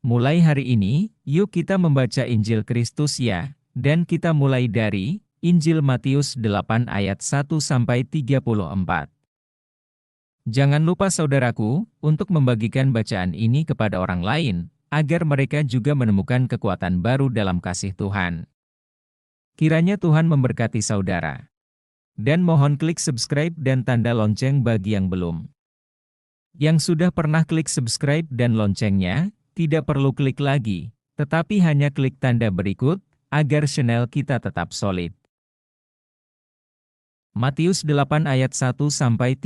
Mulai hari ini, yuk kita membaca Injil Kristus ya, dan kita mulai dari Injil Matius 8 ayat 1-34. Jangan lupa saudaraku, untuk membagikan bacaan ini kepada orang lain, agar mereka juga menemukan kekuatan baru dalam kasih Tuhan. Kiranya Tuhan memberkati saudara. Dan mohon klik subscribe dan tanda lonceng bagi yang belum. Yang sudah pernah klik subscribe dan loncengnya, tidak perlu klik lagi, tetapi hanya klik tanda berikut, agar channel kita tetap solid. Matius 8 ayat 1-34.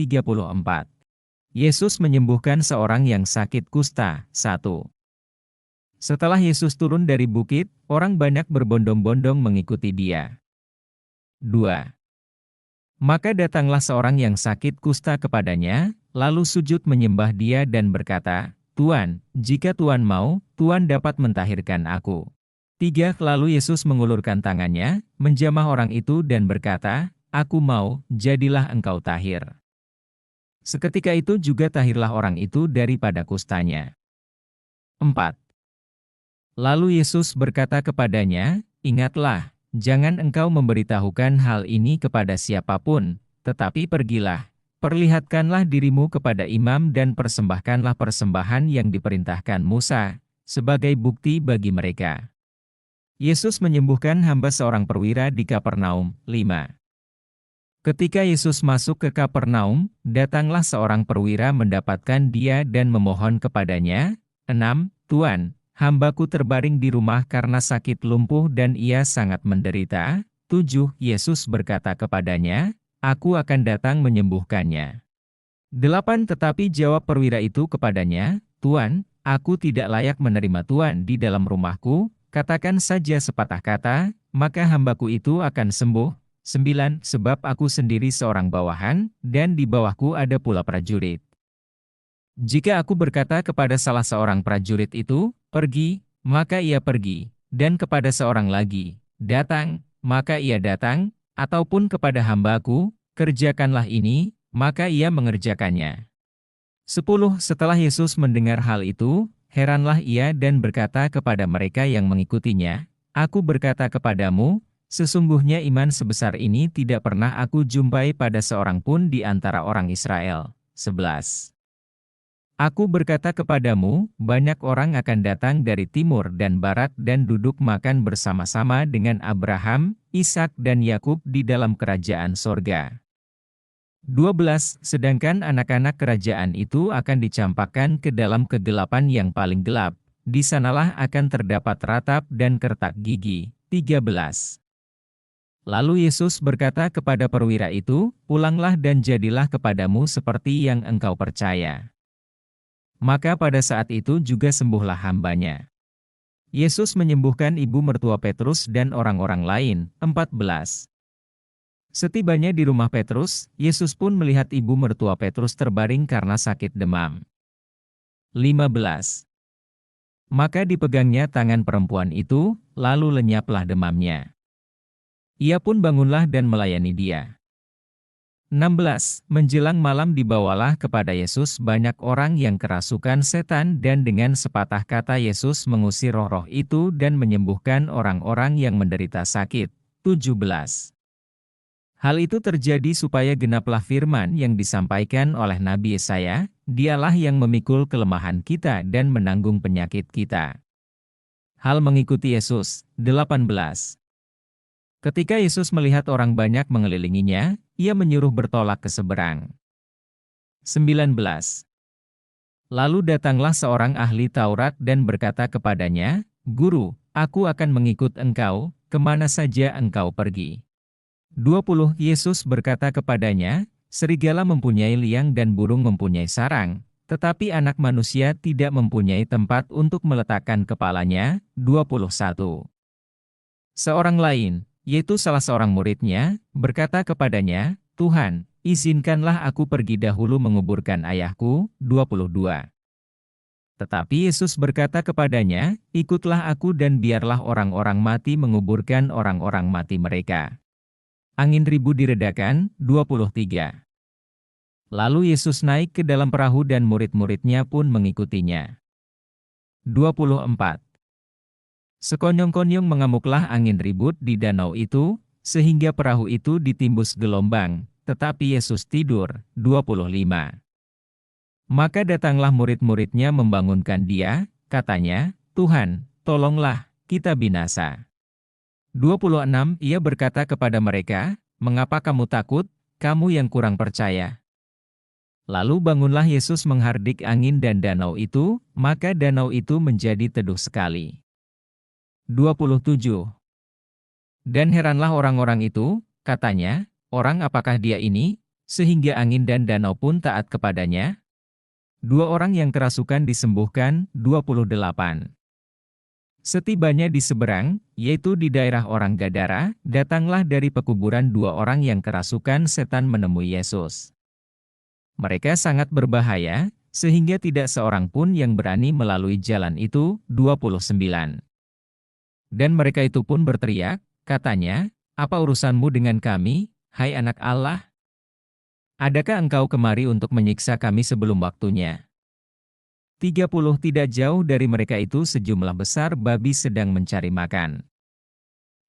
Yesus menyembuhkan seorang yang sakit kusta. 1. Setelah Yesus turun dari bukit, orang banyak berbondong-bondong mengikuti dia. 2. Maka datanglah seorang yang sakit kusta kepadanya, lalu sujud menyembah dia dan berkata, "Tuan, jika Tuan mau, Tuan dapat mentahirkan aku." 3. Lalu Yesus mengulurkan tangannya, menjamah orang itu dan berkata, "Aku mau, jadilah engkau tahir." Seketika itu juga tahirlah orang itu daripada kustanya. 4. Lalu Yesus berkata kepadanya, "Ingatlah, jangan engkau memberitahukan hal ini kepada siapapun, tetapi pergilah, perlihatkanlah dirimu kepada imam dan persembahkanlah persembahan yang diperintahkan Musa, sebagai bukti bagi mereka." Yesus menyembuhkan hamba seorang perwira di Kapernaum. 5. Ketika Yesus masuk ke Kapernaum, datanglah seorang perwira mendapatkan dia dan memohon kepadanya. 6. "Tuan, hambaku terbaring di rumah karena sakit lumpuh dan ia sangat menderita." 7. Yesus berkata kepadanya, "Aku akan datang menyembuhkannya." 8. Tetapi jawab perwira itu kepadanya, "Tuan, aku tidak layak menerima Tuan di dalam rumahku, katakan saja sepatah kata, maka hambaku itu akan sembuh." 9. Sebab aku sendiri seorang bawahan, dan di bawahku ada pula prajurit. Jika aku berkata kepada salah seorang prajurit itu, "Pergi," maka ia pergi, dan kepada seorang lagi, "Datang," maka ia datang, ataupun kepada hambaku, "Kerjakanlah ini," maka ia mengerjakannya. 10. Setelah Yesus mendengar hal itu, heranlah ia dan berkata kepada mereka yang mengikutinya, "Aku berkata kepadamu, sesungguhnya iman sebesar ini tidak pernah aku jumpai pada seorang pun di antara orang Israel." 11. Aku berkata kepadamu, banyak orang akan datang dari timur dan barat dan duduk makan bersama-sama dengan Abraham, Ishak dan Yakub di dalam kerajaan sorga. 12. Sedangkan anak-anak kerajaan itu akan dicampakkan ke dalam kegelapan yang paling gelap, di sanalah akan terdapat ratap dan kertak gigi. 13. Lalu Yesus berkata kepada perwira itu, "Pulanglah dan jadilah kepadamu seperti yang engkau percaya." Maka pada saat itu juga sembuhlah hambanya. Yesus menyembuhkan ibu mertua Petrus dan orang-orang lain. 14. Setibanya di rumah Petrus, Yesus pun melihat ibu mertua Petrus terbaring karena sakit demam. 15. Maka dipegangnya tangan perempuan itu, lalu lenyaplah demamnya. Ia pun bangunlah dan melayani dia. 16. Menjelang malam dibawalah kepada Yesus banyak orang yang kerasukan setan dan dengan sepatah kata Yesus mengusir roh-roh itu dan menyembuhkan orang-orang yang menderita sakit. 17. Hal itu terjadi supaya genaplah firman yang disampaikan oleh Nabi Yesaya, "Dialah yang memikul kelemahan kita dan menanggung penyakit kita." Hal mengikuti Yesus. 18. Ketika Yesus melihat orang banyak mengelilinginya, ia menyuruh bertolak ke seberang. 19. Lalu datanglah seorang ahli Taurat dan berkata kepadanya, "Guru, aku akan mengikut engkau, kemana saja engkau pergi." 20. Yesus berkata kepadanya, "Serigala mempunyai liang dan burung mempunyai sarang, tetapi anak manusia tidak mempunyai tempat untuk meletakkan kepalanya." 21. Seorang lain, yaitu salah seorang muridnya, berkata kepadanya, "Tuhan, izinkanlah aku pergi dahulu menguburkan ayahku." 22. Tetapi Yesus berkata kepadanya, "Ikutlah aku dan biarlah orang-orang mati menguburkan orang-orang mati mereka." Angin ribut diredakan. 23. Lalu Yesus naik ke dalam perahu dan murid-muridnya pun mengikutinya. 24. Sekonyong-konyong mengamuklah angin ribut di danau itu, sehingga perahu itu ditimbus gelombang, tetapi Yesus tidur. 25. Maka datanglah murid-muridnya membangunkan dia, katanya, "Tuhan, tolonglah, kita binasa." 26. Ia berkata kepada mereka, "Mengapa kamu takut, kamu yang kurang percaya?" Lalu bangunlah Yesus menghardik angin dan danau itu, maka danau itu menjadi teduh sekali. 27. Dan heranlah orang-orang itu, katanya, "Orang apakah dia ini, sehingga angin dan danau pun taat kepadanya?" 2 orang yang kerasukan disembuhkan. 28. Setibanya di seberang, yaitu di daerah orang Gadara, datanglah dari pekuburan 2 orang yang kerasukan setan menemui Yesus. Mereka sangat berbahaya, sehingga tidak seorang pun yang berani melalui jalan itu. 29. Dan mereka itu pun berteriak, katanya, "Apa urusanmu dengan kami, hai anak Allah? Adakah engkau kemari untuk menyiksa kami sebelum waktunya?" 30. Tidak jauh dari mereka itu sejumlah besar babi sedang mencari makan.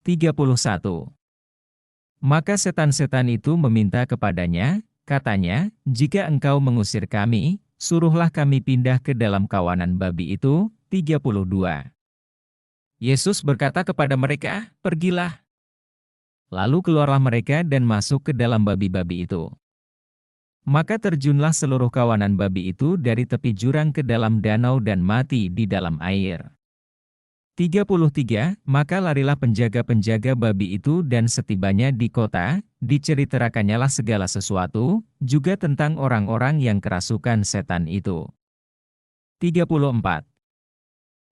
31. Maka setan-setan itu meminta kepadanya, katanya, "Jika engkau mengusir kami, suruhlah kami pindah ke dalam kawanan babi itu." 32. Yesus berkata kepada mereka, "Pergilah." Lalu keluarlah mereka dan masuk ke dalam babi-babi itu. Maka terjunlah seluruh kawanan babi itu dari tepi jurang ke dalam danau dan mati di dalam air. 33. Maka larilah penjaga-penjaga babi itu dan setibanya di kota, diceritakannya segala sesuatu, juga tentang orang-orang yang kerasukan setan itu. 34.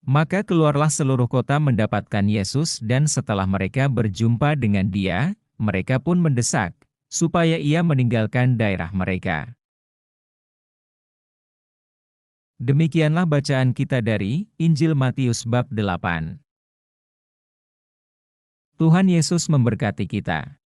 Maka keluarlah seluruh kota mendapatkan Yesus dan setelah mereka berjumpa dengan dia, mereka pun mendesak, supaya ia meninggalkan daerah mereka. Demikianlah bacaan kita dari Injil Matius bab 8. Tuhan Yesus memberkati kita.